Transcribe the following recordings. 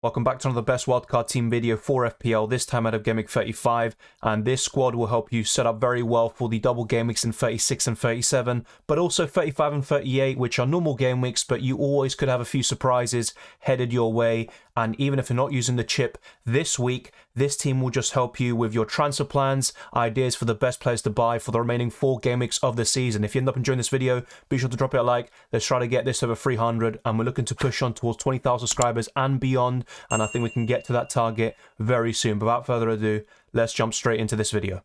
Welcome back to another best wildcard team video for FPL, this time out of Gameweek 35, and this squad will help you set up very well for the double game weeks in 36 and 37, but also 35 and 38, which are normal game weeks, but you always could have a few surprises headed your way. And even if you're not using the chip this week, this team will just help you with your transfer plans, ideas for the best players to buy for the remaining 4 game weeks of the season. If you end up enjoying this video, be sure to drop it a like. Let's try to get this over 300, and we're looking to push on towards 20,000 subscribers and beyond, and I think we can get to that target very soon. But without further ado, let's jump straight into this video.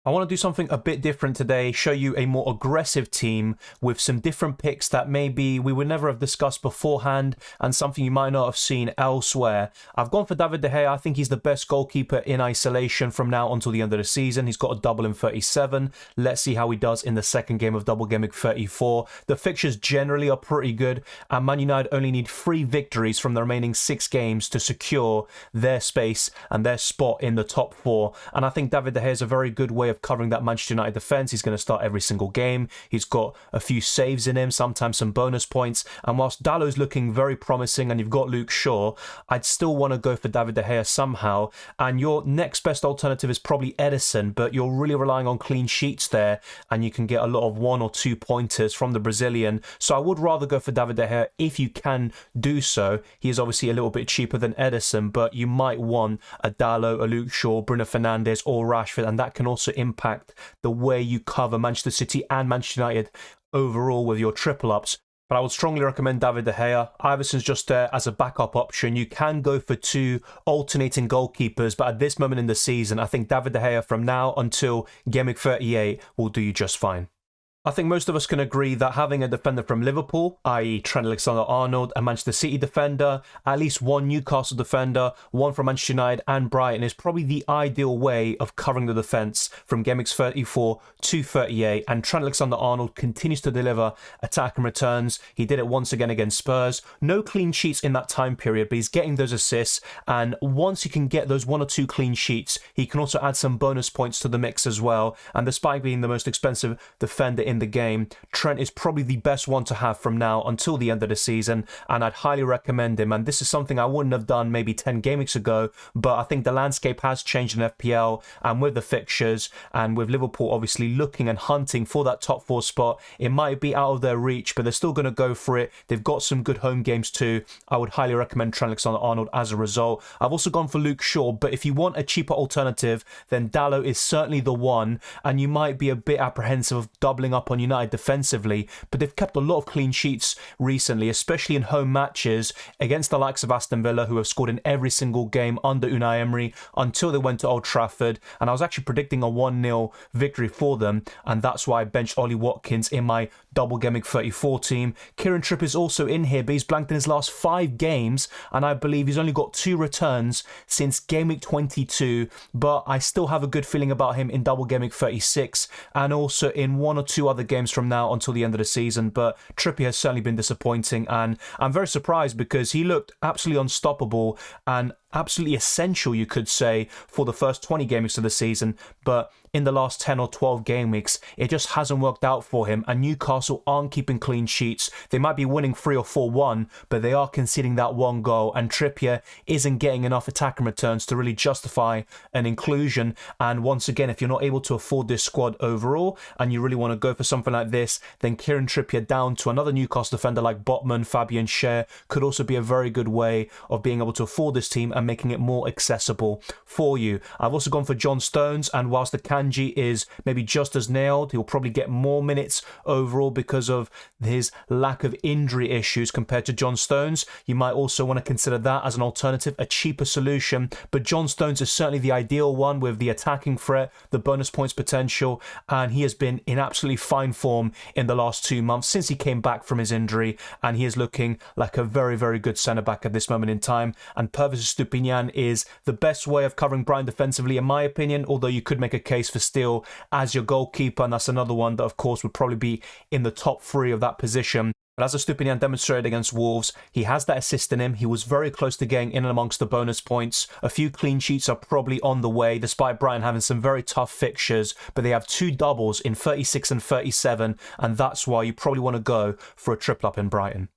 I want to do something a bit different today, show you a more aggressive team with some different picks that maybe we would never have discussed beforehand and something you might not have seen elsewhere. I've gone for David De Gea. I think he's the best goalkeeper in isolation from now until the end of the season. He's got a double in 37. Let's see how he does in the second game of double game week 34. The fixtures generally are pretty good, and Man United only need 3 victories from the remaining 6 games to secure their space and their spot in the top 4. And I think David De Gea is a very good way of covering that Manchester United defence. He's going to start every single game. He's got a few saves in him, sometimes some bonus points. And whilst Dallow's looking very promising and you've got Luke Shaw, I'd still want to go for David De Gea somehow. And your next best alternative is probably Ederson, but you're really relying on clean sheets there, and you can get a lot of 1 or 2 pointers from the Brazilian. So I would rather go for David De Gea if you can do so. He is obviously a little bit cheaper than Ederson, but you might want a Dallow, a Luke Shaw, Bruno Fernandes or Rashford, and that can also impact the way you cover Manchester City and Manchester United overall with your triple ups. But I would strongly recommend David De Gea. Iverson's just there as a backup option. You can go for 2 alternating goalkeepers, but at this moment in the season, I think David De Gea from now until Game Week 38 will do you just fine. I think most of us can agree that having a defender from Liverpool, i.e. Trent Alexander-Arnold, a Manchester City defender, at least 1 Newcastle defender, 1 from Manchester United and Brighton is probably the ideal way of covering the defence from Game Weeks 34 to 38. And Trent Alexander-Arnold continues to deliver attack and returns. He did it once again against Spurs. No clean sheets in that time period, but he's getting those assists. And once he can get those 1 or 2 clean sheets, he can also add some bonus points to the mix as well. And despite being the most expensive defender in the game, Trent is probably the best one to have from now until the end of the season, and I'd highly recommend him. And this is something I wouldn't have done maybe 10 game weeks ago, but I think the landscape has changed in FPL, and with the fixtures and with Liverpool obviously looking and hunting for that top 4 spot, it might be out of their reach, but they're still going to go for it. They've got some good home games too. I would highly recommend Trent Alexander-Arnold as a result. I've also gone for Luke Shaw, but if you want a cheaper alternative, then Dallow is certainly the one, and you might be a bit apprehensive of doubling up on United defensively, but they've kept a lot of clean sheets recently, especially in home matches against the likes of Aston Villa, who have scored in every single game under Unai Emery until they went to Old Trafford. And I was actually predicting a 1-0 victory for them, and that's why I benched Ollie Watkins in my double game week 34 team. Kieran Trippier is also in here, but he's blanked in his last 5 games, and I believe he's only got 2 returns since game week 22, but I still have a good feeling about him in double game week 36 and also in 1 or 2 other games from now until the end of the season. But Trippier has certainly been disappointing, and I'm very surprised because he looked absolutely unstoppable and absolutely essential, you could say, for the first 20 game weeks of the season, but in the last 10 or 12 game weeks, it just hasn't worked out for him, and Newcastle aren't keeping clean sheets. They might be winning 3 or 4-1, but they are conceding that 1 goal, and Trippier isn't getting enough attack and returns to really justify an inclusion. And once again, if you're not able to afford this squad overall, and you really want to go for something like this, then Kieran Trippier down to another Newcastle defender like Botman, Fabian Schär could also be a very good way of being able to afford this team and making it more accessible for you. I've also gone for John Stones, and whilst the Kanji is maybe just as nailed, he'll probably get more minutes overall because of his lack of injury issues compared to John Stones. You might also want to consider that as an alternative, a cheaper solution, but John Stones is certainly the ideal one with the attacking threat, the bonus points potential, and he has been in absolutely fine form in the last 2 months since he came back from his injury, and he is looking like a very, very good centre-back at this moment in time. And Pervis Stupinian is the best way of covering Brighton defensively, in my opinion, although you could make a case for Steele as your goalkeeper, and that's another one that, of course, would probably be in the top 3 of that position. But as Stupinian demonstrated against Wolves, he has that assist in him. He was very close to getting in and amongst the bonus points. A few clean sheets are probably on the way, despite Brighton having some very tough fixtures, but they have 2 doubles in 36 and 37, and that's why you probably want to go for a triple up in Brighton.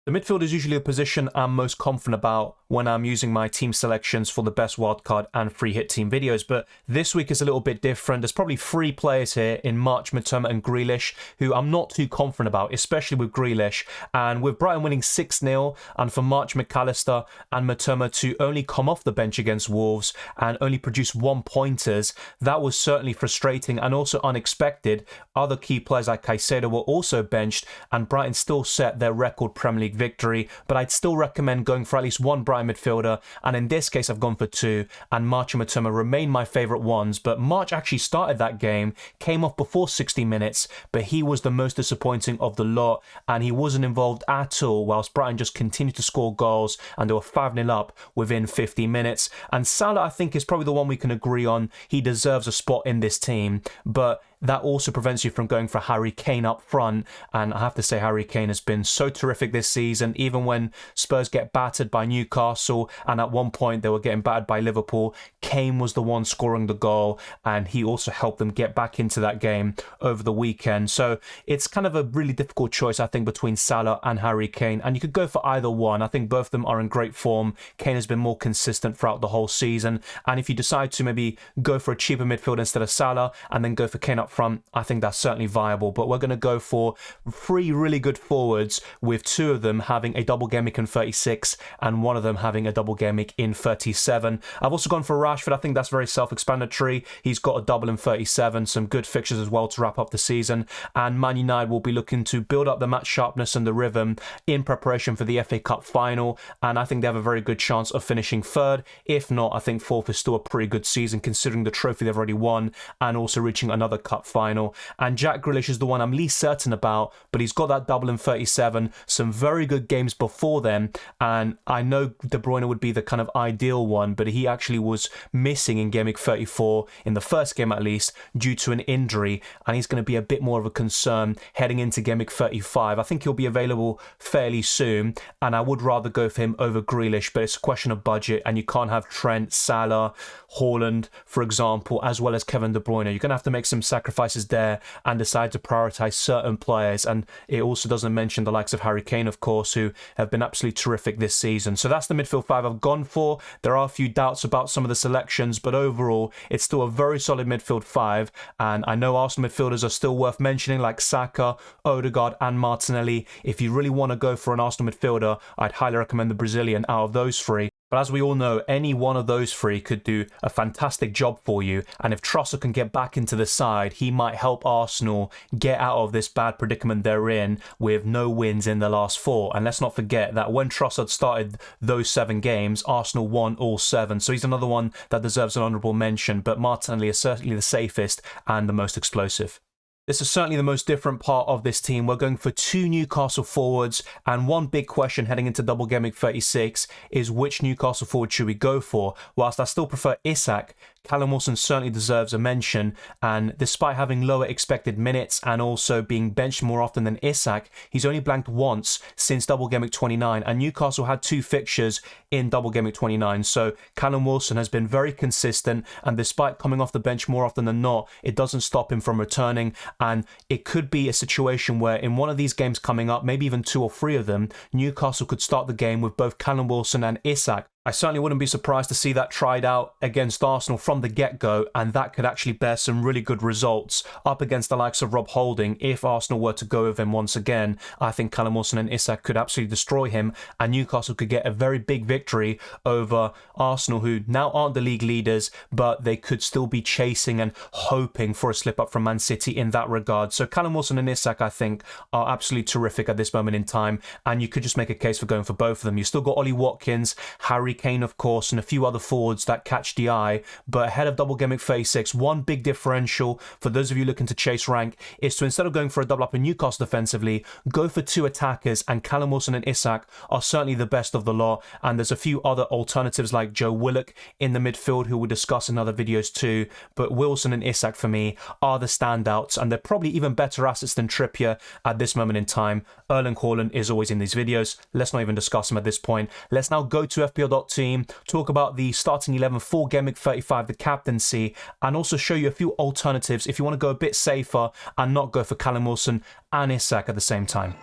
The midfield is usually a position I'm most confident about when I'm using my team selections for the best wildcard and free hit team videos, but this week is a little bit different. There's probably 3 players here in March, Mitoma and Grealish who I'm not too confident about, especially with Grealish. And with Brighton winning 6-0 and for March, McAllister and Mitoma to only come off the bench against Wolves and only produce 1 pointers, that was certainly frustrating and also unexpected. Other key players like Caicedo were also benched and Brighton still set their record Premier League victory, but I'd still recommend going for at least 1 Brighton midfielder, and in this case I've gone for 2, and March and Mitoma remain my favourite ones. But March actually started that game, came off before 60 minutes, but he was the most disappointing of the lot and he wasn't involved at all, whilst Brighton just continued to score goals and they were 5-0 up within 50 minutes. And Salah, I think, is probably the one we can agree on. He deserves a spot in this team, but that also prevents you from going for Harry Kane up front. And I have to say, Harry Kane has been so terrific this season, even when Spurs get battered by Newcastle and at one point they were getting battered by Liverpool. Kane was the one scoring the goal and he also helped them get back into that game over the weekend. So it's kind of a really difficult choice, I think, between Salah and Harry Kane, and you could go for either one. I think both of them are in great form. Kane has been more consistent throughout the whole season, and if you decide to maybe go for a cheaper midfield instead of Salah and then go for Kane up front, I think that's certainly viable. But we're going to go for 3 really good forwards, with 2 of them having a double game week in 36 and 1 of them having a double game week in 37. I've also gone for Rashford. I think that's very self-explanatory. He's got a double in 37, some good fixtures as well to wrap up the season, and Man United will be looking to build up the match sharpness and the rhythm in preparation for the FA Cup final, and I think they have a very good chance of finishing 3rd. If not, I think 4th is still a pretty good season considering the trophy they've already won and also reaching another cup final. And Jack Grealish is the one I'm least certain about, but he's got that double in 37, some very good games before them, and I know De Bruyne would be the kind of ideal one, but he actually was missing in game week 34, in the first game at least, due to an injury, and he's going to be a bit more of a concern heading into game week 35. I think he'll be available fairly soon, and I would rather go for him over Grealish, but it's a question of budget, and you can't have Trent, Salah, Haaland, for example, as well as Kevin De Bruyne. You're going to have to make some sacrifices there and decide to prioritise certain players, and it also doesn't mention the likes of Harry Kane, of course, who have been absolutely terrific this season. So that's the midfield 5 I've gone for. There are a few doubts about some of the selections, but overall it's still a very solid midfield 5, and I know Arsenal midfielders are still worth mentioning, like Saka, Odegaard and Martinelli. If you really want to go for an Arsenal midfielder, I'd highly recommend the Brazilian out of those 3. But as we all know, any one of those 3 could do a fantastic job for you. And if Trossard can get back into the side, he might help Arsenal get out of this bad predicament they're in with no wins in the last 4. And let's not forget that when Trossard started those 7 games, Arsenal won all 7. So he's another one that deserves an honourable mention. But Martinelli is certainly the safest and the most explosive. This is certainly the most different part of this team. We're going for 2 Newcastle forwards, and one big question heading into double game week 36 is which Newcastle forward should we go for? Whilst I still prefer Isak, Callum Wilson certainly deserves a mention, and despite having lower expected minutes and also being benched more often than Isak, he's only blanked once since double game week 29, and Newcastle had 2 fixtures in double game week 29, so Callum Wilson has been very consistent, and despite coming off the bench more often than not, it doesn't stop him from returning. And it could be a situation where in one of these games coming up, maybe even 2 or 3 of them, Newcastle could start the game with both Callum Wilson and Isak. I certainly wouldn't be surprised to see that tried out against Arsenal from the get-go, and that could actually bear some really good results up against the likes of Rob Holding. If Arsenal were to go with him once again, I think Callum Wilson and Isak could absolutely destroy him, and Newcastle could get a very big victory over Arsenal, who now aren't the league leaders, but they could still be chasing and hoping for a slip-up from Man City in that regard. So Callum Wilson and Isak, I think, are absolutely terrific at this moment in time, and you could just make a case for going for both of them. You've still got Ollie Watkins, Harry Kane, of course, and a few other forwards that catch the eye. But ahead of double game week 36, one big differential for those of you looking to chase rank is to, instead of going for a double up in Newcastle defensively, go for 2 attackers, and Callum Wilson and Isak are certainly the best of the lot. And there's a few other alternatives like Joe Willock in the midfield, who we'll discuss in other videos too. But Wilson and Isak for me are the standouts, and they're probably even better assets than Trippier at this moment in time. Erling Haaland is always in these videos. Let's not even discuss him at this point. Let's now go to FPL.team, talk about the starting 11 for Gameweek 35, the captaincy, and also show you a few alternatives if you want to go a bit safer and not go for Callum Wilson and Isak at the same time.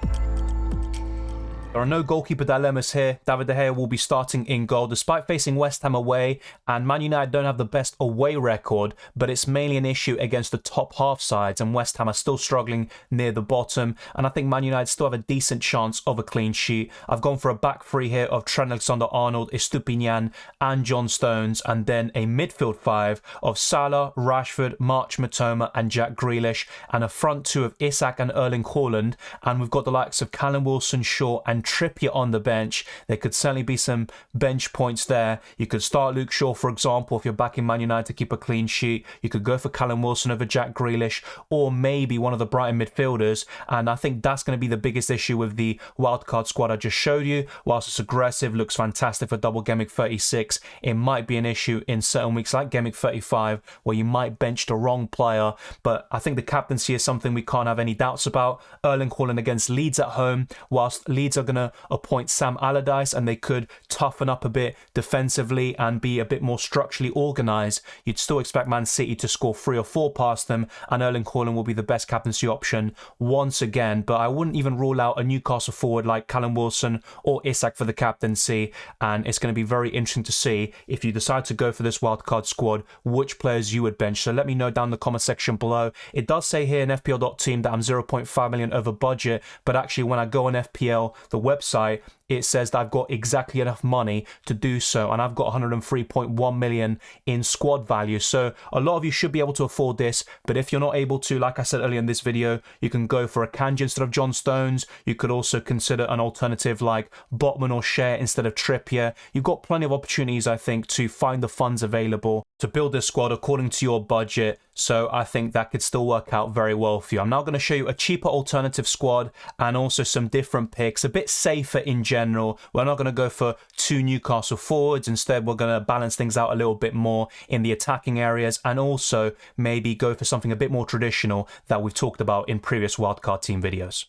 There are no goalkeeper dilemmas here. David De Gea will be starting in goal despite facing West Ham away, and Man United don't have the best away record, but it's mainly an issue against the top half sides, and West Ham are still struggling near the bottom, and I think Man United still have a decent chance of a clean sheet. I've gone for a back three here of Trent Alexander-Arnold, Estupiñán and John Stones, and then a midfield five of Salah, Rashford, March Matoma and Jack Grealish, and a front two of Isak and Erling Haaland, and we've got the likes of Callum Wilson, Shaw and Trippier on the bench. There could certainly be some bench points there. You could start Luke Shaw, for example, if you're backing Man United to keep a clean sheet. You could go for Callum Wilson over Jack Grealish, or maybe one of the Brighton midfielders, and I think that's going to be the biggest issue with the wildcard squad I just showed you. Whilst it's aggressive, looks fantastic for double Gameweek 36, it might be an issue in certain weeks like Gameweek 35 where you might bench the wrong player, but I think the captaincy is something we can't have any doubts about. Erling Haaland against Leeds at home, whilst Leeds are going to appoint Sam Allardyce and they could toughen up a bit defensively and be a bit more structurally organised, you'd still expect Man City to score 3 or 4 past them, and Erling Haaland will be the best captaincy option once again. But I wouldn't even rule out a Newcastle forward like Callum Wilson or Isak for the captaincy, and it's going to be very interesting to see if you decide to go for this wildcard squad which players you would bench. So let me know down in the comment section below. It does say here in FPL.team that I'm 0.5 million over budget, but actually when I go on FPL, the website, it says that I've got exactly enough money to do so, and I've got 103.1 million in squad value. So a lot of you should be able to afford this, but if you're not able to, like I said earlier in this video, you can go for a Kanji instead of John Stones. You could also consider an alternative like Botman or Share instead of Trippier. You've got plenty of opportunities, I think, to find the funds available to build this squad according to your budget. So I think that could still work out very well for you. I'm now going to show you a cheaper alternative squad and also some different picks, a bit safer in general. We're not going to go for 2 Newcastle forwards. Instead, we're going to balance things out a little bit more in the attacking areas, and also maybe go for something a bit more traditional that we've talked about in previous wildcard team videos.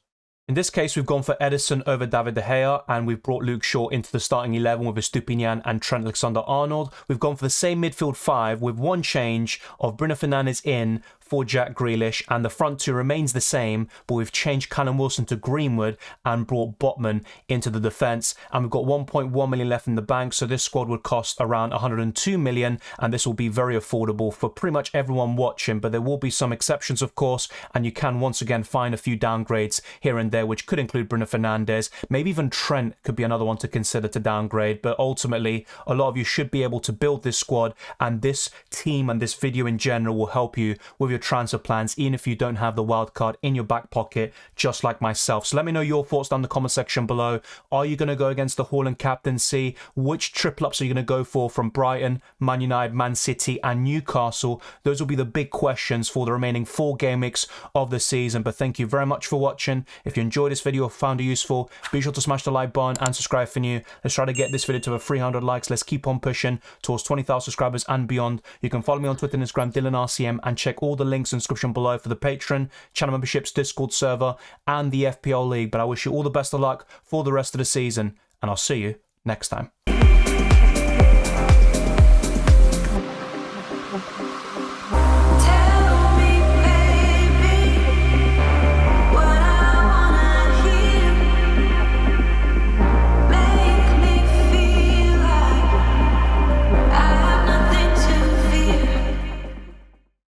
In this case, we've gone for Edison over David De Gea, and we've brought Luke Shaw into the starting 11 with Estupiñán and Trent Alexander-Arnold. We've gone for the same midfield 5 with one change of Bruno Fernandes in for Jack Grealish, and the front two remains the same, but we've changed Callum Wilson to Greenwood and brought Botman into the defence, and we've got 1.1 million left in the bank, so this squad would cost around 102 million, and this will be very affordable for pretty much everyone watching, but there will be some exceptions, of course, and you can once again find a few downgrades here and there, which could include Bruno Fernandes. Maybe even Trent could be another one to consider to downgrade, but ultimately, a lot of you should be able to build this squad, and this team and this video in general will help you with your transfer plans, even if you don't have the wild card in your back pocket, just like myself. So let me know your thoughts down in the comment section below. Are you going to go against the Haaland captaincy? Which triple ups are you going to go for from Brighton, Man United, Man City and Newcastle? Those will be the big questions for the remaining 4 game weeks of the season. But thank you very much for watching. If you enjoyed this video or found it useful, be sure to smash the like button and subscribe for new. Let's try to get this video to over 300 likes. Let's keep on pushing towards 20,000 subscribers and beyond. You can follow me on Twitter and Instagram, DylanRCM, and check all the links in the description below for the Patreon, channel memberships, Discord server, and the FPL League. But I wish you all the best of luck for the rest of the season, and I'll see you next time.